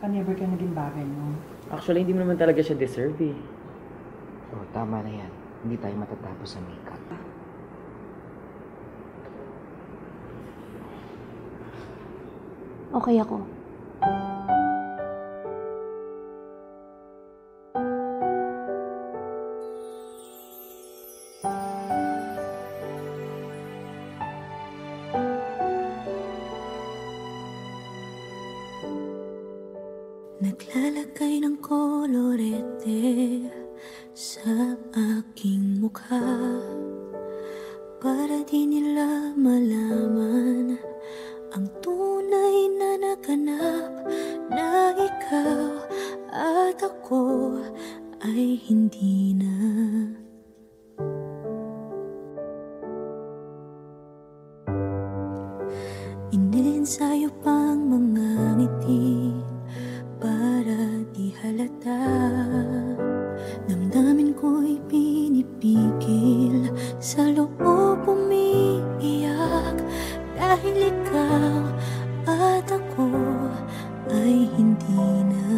pa-never ka naging bagay mo. Actually, hindi mo naman talaga siya deserve eh. Oh, tama na yan. Hindi tayo matatapos sa makeup. Okay ako. Naglalagay ng kolorete sa aking mukha para di nila malaman ang tunay na naganap, na ikaw at ako ay hindi na. Inensayo pang mga ngiti para di halata. Damdamin ko'y pinipigil, sa loob umiiyak, dahil ikaw at ako ay hindi na.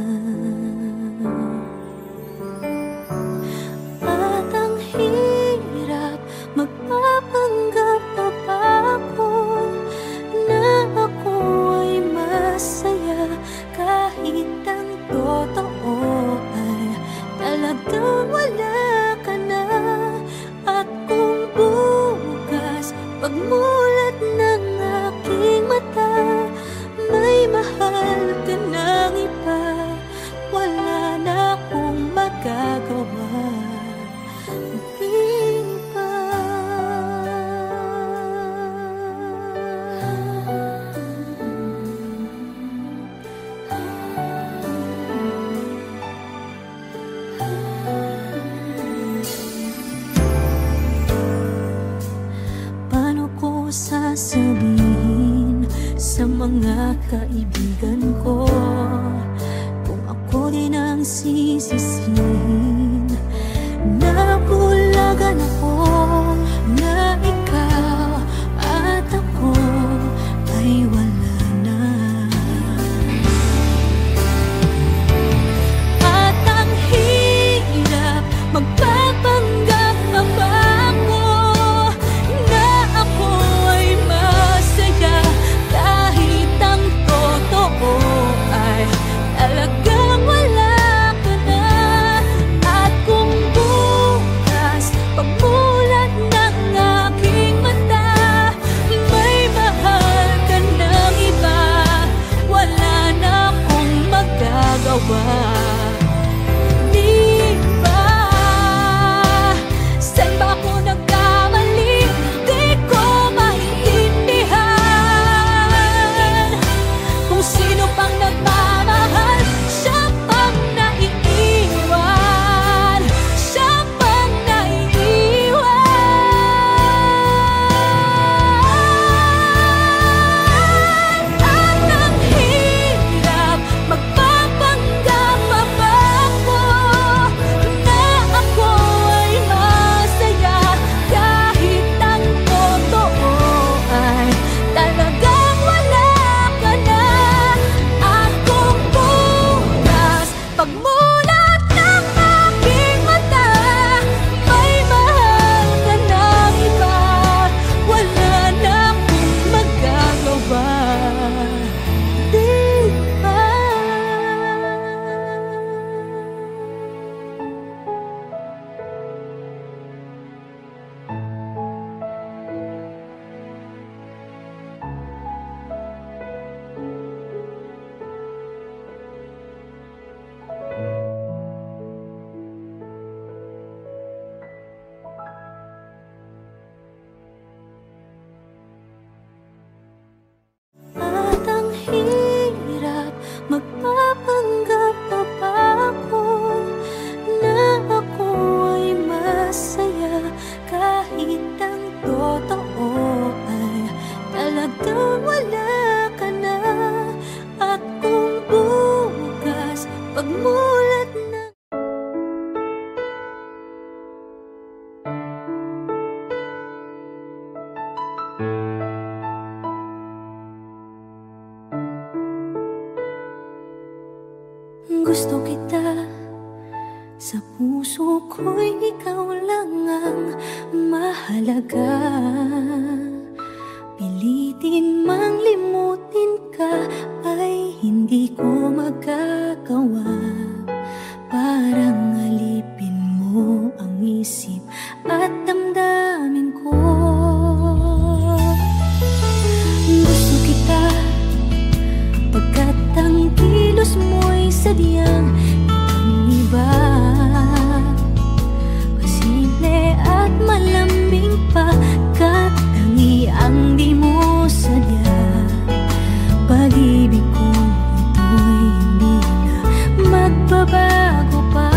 At ang hirap, magpapanggap pa ba ako na ako ay masaya, kahit ang totoo ay talagang wala ka na. At kung bukas pagmulat ng aking mata, may mahal ka ng iba, wala na akong magagawa. Di ba? Paano ko sasabihin sa mga kaibigan ko kung ako din ang sisisihin? Nabulagan ako na ikaw at ako ay wala na. At ang hirap, magpapanggap pa ba ako na ako ay masaya, kahit ang totoo ay talagang wala ka na. At kung bukas pagmulat ng aking mata, may mahal ka ng iba, wala na akong magagawa. Di ba? Saan ba ako nagkamali? Di ko maintindihan. Kung sino pang nagmamahal, siya pang naiiwan, siya pang naiiwan. At ang hirap, magpapanggap pa ba ako na ako ay masaya, kahit ang totoo ay talagang wala ka na. At kung bukas pagmulat ng aking mata, may mahal ka ng iba, wala na akong magagawa. Di ba? At ang hirap, magpapanggap pa ba ako na ako ay masaya, kahit ang totoo ay talagang wala ka na. At kung bukas pagmulat ng Gusto kita, sa puso ko'y ikaw lang ang mahalaga. Pilitin mang limutin ka ay hindi ko magagawa. Parang alipin mo ang isip at damdamin ko. Gusto kita pagkat ang kilos mo'y sadyang ibang-iba. Pasimple at malambing pagkat tangi ang di mo sadya. Pag-ibig kong ito'y hindi na magbabago pa.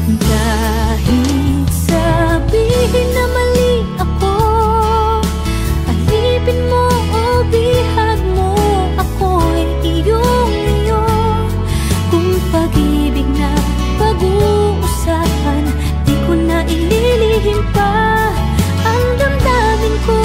Kahit sabihin na mali ako, alipin mo o bihag mo, ako'y iyong-iyo. Kung pag-ibig na pag-uusapan, di ko na ililihim pa ang damdamin ko.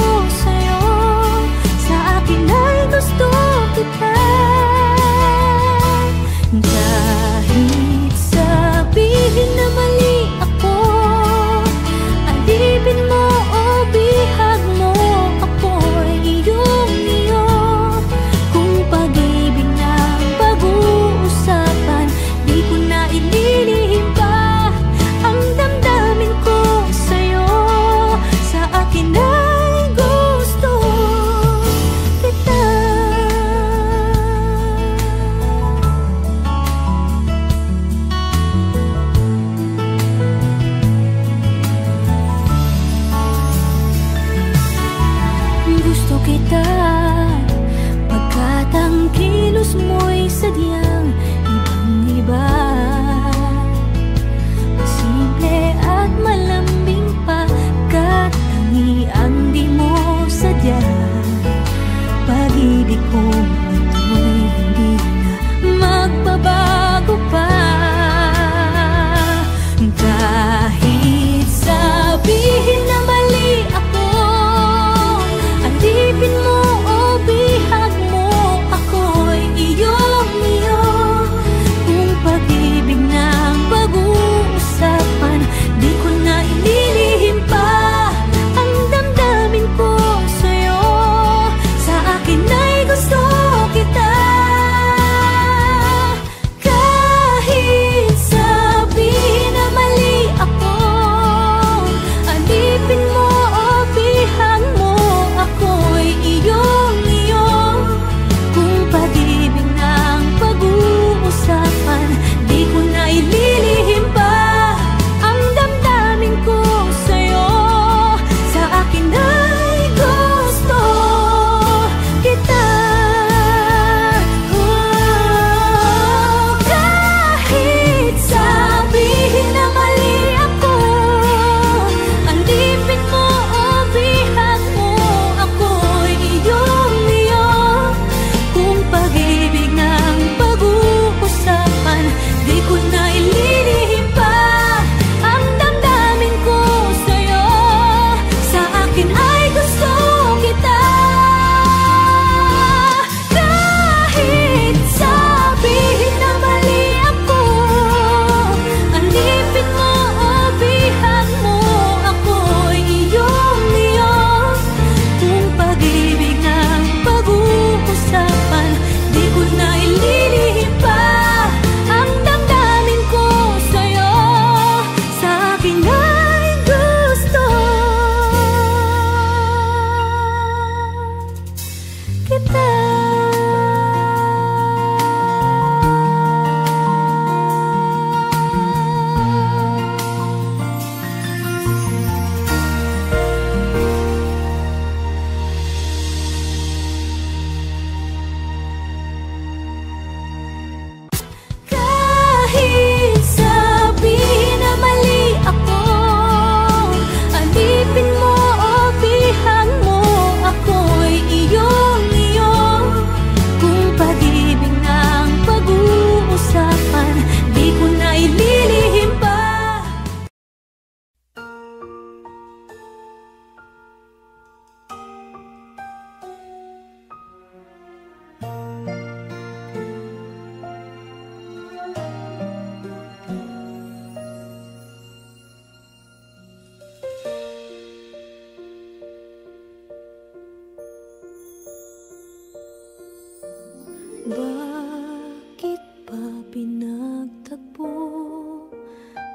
Bakit ba pinagtagpo?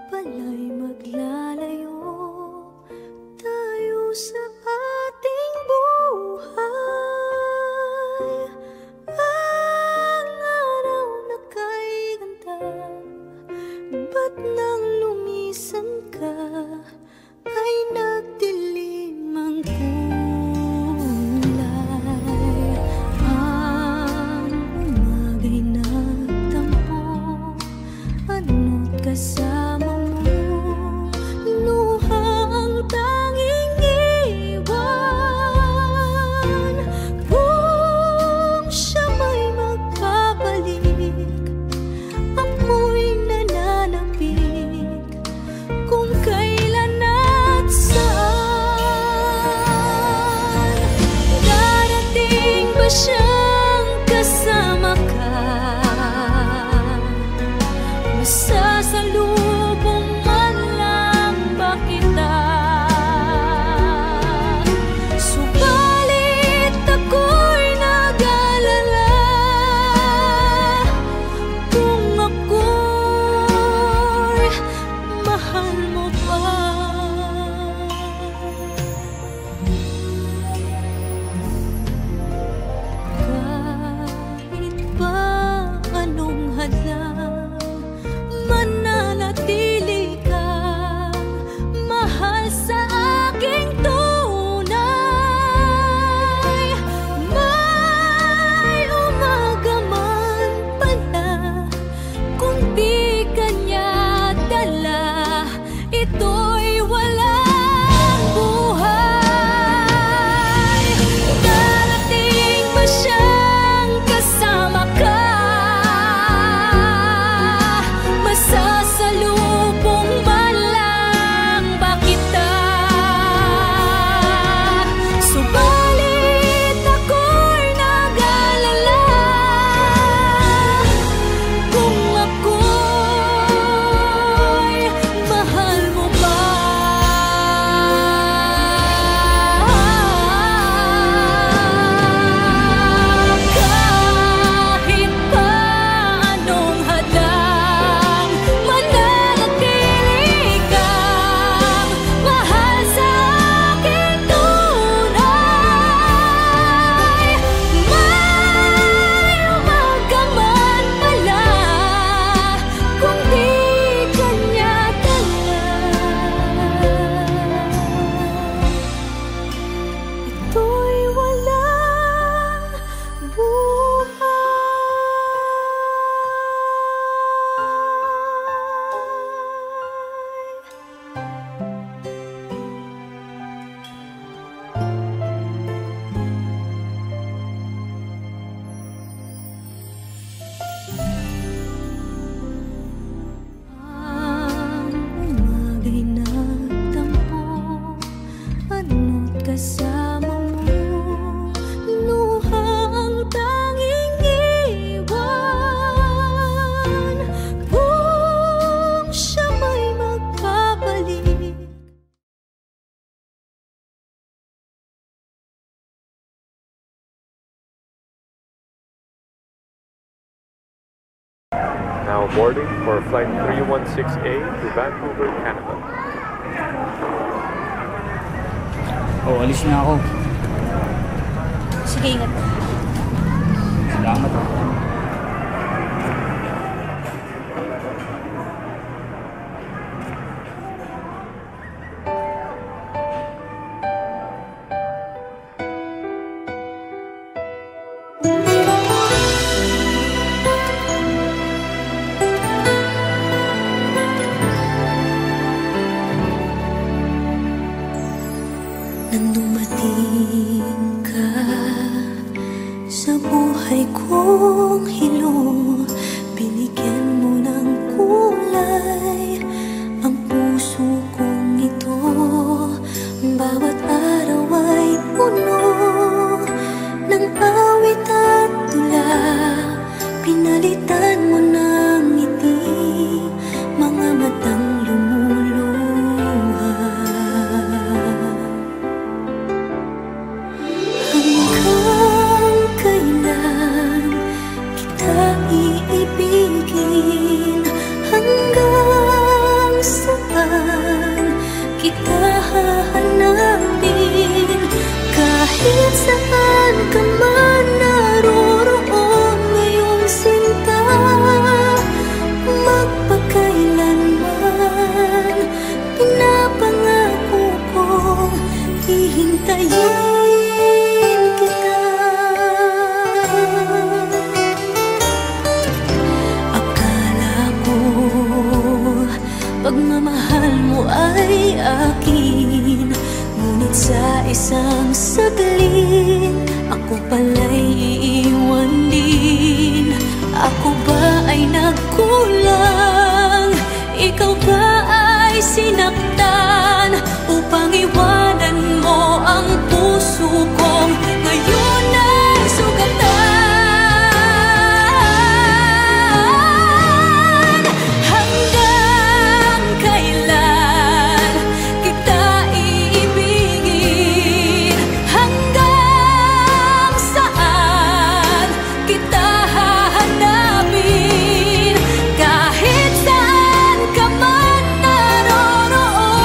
Pala'y maglalayo tayo sa ating buhay. Ang araw na kay ganda, ba't nang lumisan ka ay nagdilim ang kulay? Ang umaga'y nagtampo, ano't kasama mo, luha ang tanging iwan. Kung siya may magpapalik, ako'y nananapik kung kailan at saan. Darating ba siyang kasama ka? Masasalubong man lang ba kita? Subalit ako'y nag-alala kung ako'y mahal mo pa. Kahit pa anong hadlang, mananatili kang mahal sa aking tunay. May umaga man pala, kung di kanya dala, ito'y walang buhay. Darating ba siyang kasama ka? Masasalubong man lang ba kita? Subalit ako'y nag-alala kung ako'y mahal mo pa. Kahit pa anong hadlang, mananatili kang mahal sa aking tunay. May umaga man pala, kung di kanya dala, ito'y walang buhay. Ang umaga'y nagtampo, ano't kasama mo, luha ang tanging iwan. Kung siya may magpapalik, Now boarding for flight 316A to Vancouver, Canada. Oh, alis na ako. sige, ingat. Salamat. Nang dumating ka sa buhay kong hilong, binigyan mo ng kulay ang puso kong ito. Bawat araw ay puno ng awit at tula, pinalitan mo ng ngiti mga matang lumuluha. Hanggang kailan akin. Ngunit sa isang saglit, ako pala'y iiwan din. Ako ba ay nagkulang? Ikaw ba ay sinaktan? Upang iwanan mo ang puso kong ngayon ay sugatan. Hanggang kailan kita iibigin? Hanggang saan kita hahanapin? Kahit saan ka man naroroon,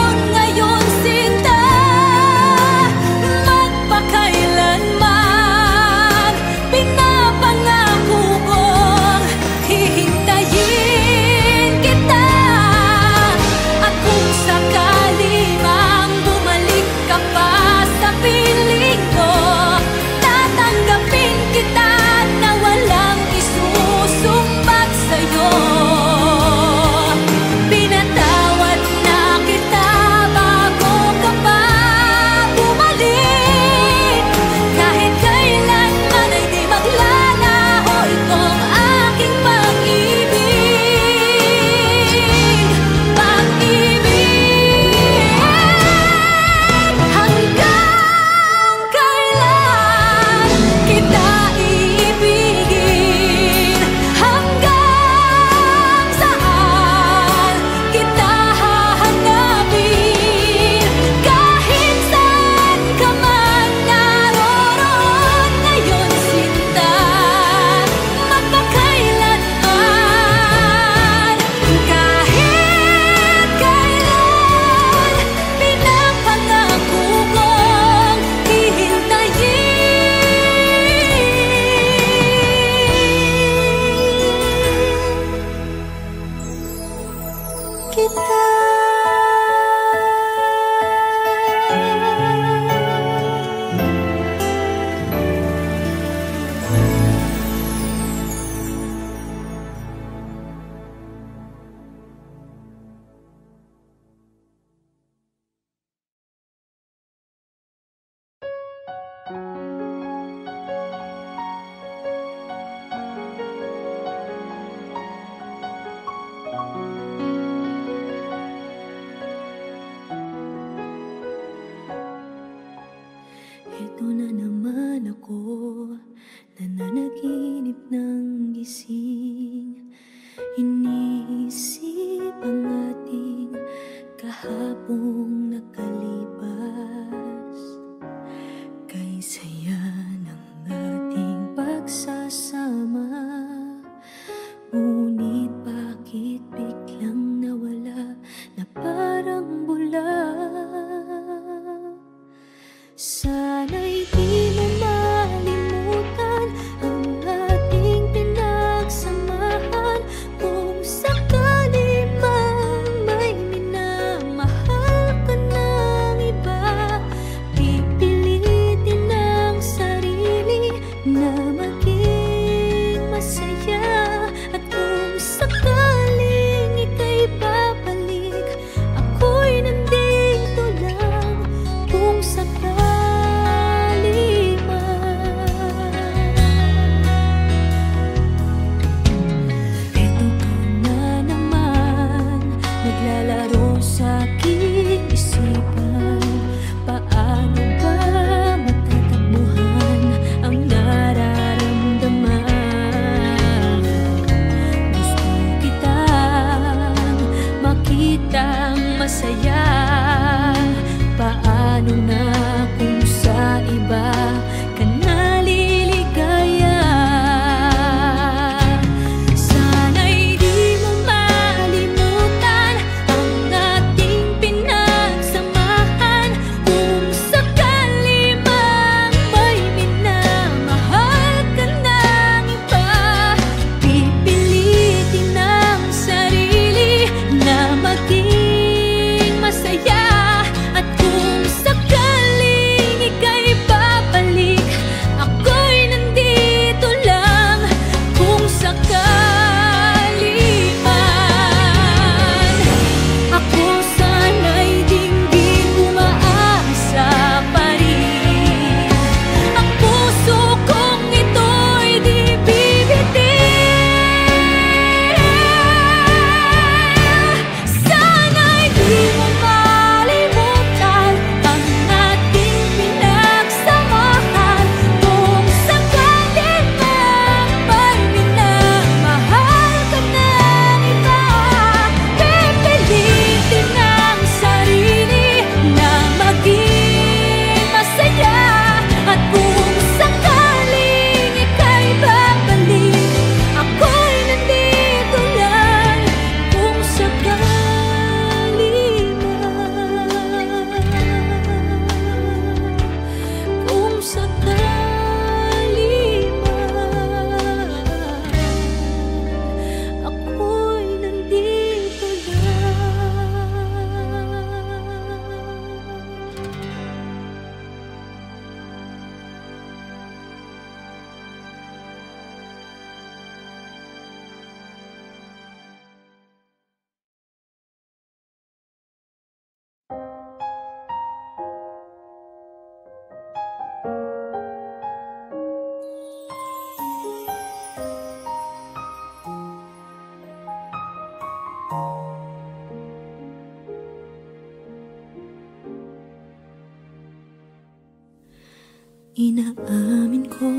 Inaamin ko,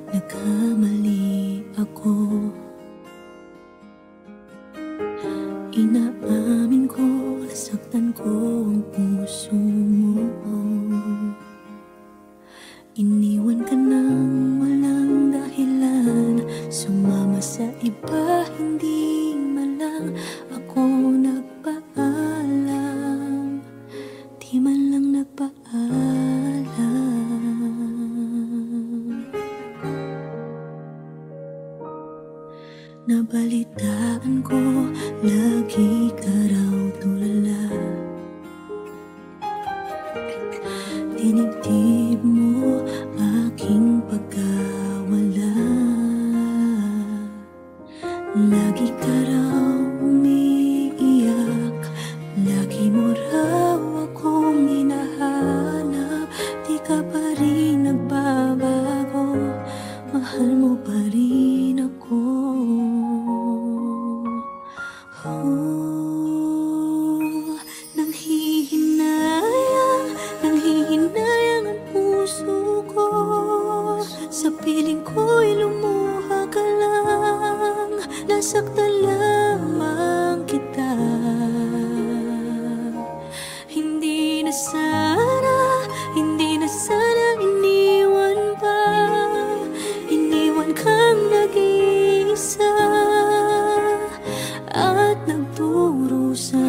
nagkamali ako. Inaamin ko, nasaktan ko ang puso mo. Iniwan ka nang walang dahilan, sumama sa iba, hindi man lang ako nagpaalam. Di man lang nagpaalam. Nabalitaan ko, lagi ka raw tulala. Dinibdib mo aking pagkawala. Lagi ka raw umiiyak, lagi mo raw akong hinahanap. Di ka pa rin nagbabago, mahal mo pa rin ako. Nanghihinayang ang puso ko. Sa piling ko'y lumuha ka lang, nasaktan lamang kita. Hindi na sana iniwan pa. Iniwan kang nag-iisa at nagdurusa.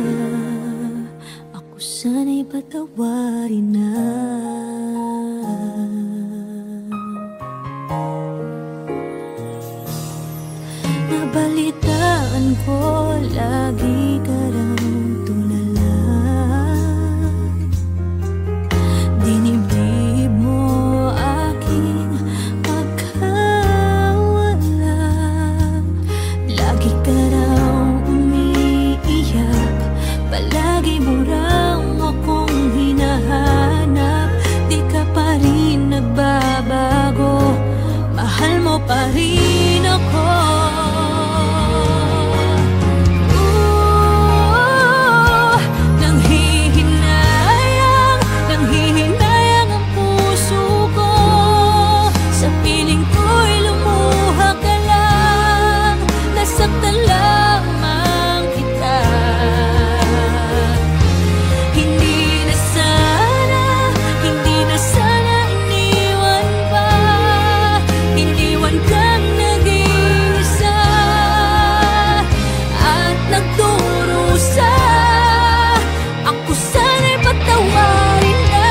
Ako sana'y patawarin na. Nabalitaan ko, lagi ka raw tulala. Dinibdib mo aking pagkawala. Lagi ka raw umiiyak, palagi mo raw akong hinahanap. Di ka pa rin nagbabago, mahal mo pa rin ako. Nanghihinayang ang puso ko. Sa piling ko'y lumuha ka lang, nasaktan lamang kita. Hindi na sana iniwan pa. Iniwan kang nag-iisa at nagdurusa. Ako sana'y patawarin na.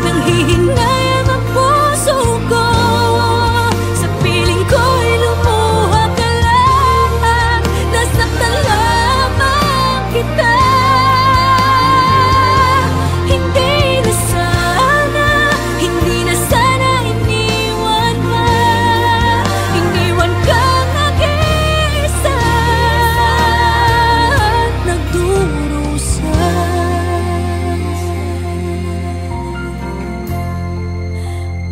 Nanghihinayang ang puso ko. Sa piling ko'y lumuha ka lang, nasaktan lamang kita. Hindi na sana iniwan pa. Iniwan kang nag-iisa at nagdurusa.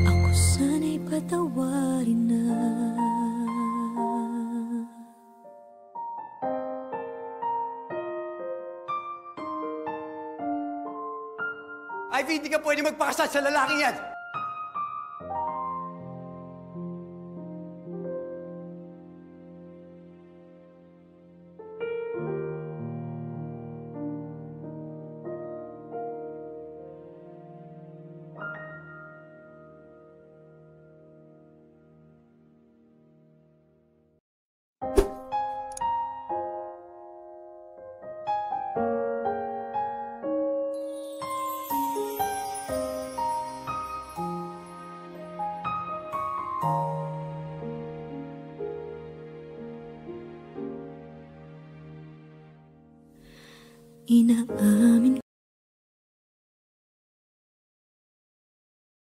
Ako sana'y patawarin na. Ivy, hindi ka pwede magpakasal sa lalaking yan! Inaamin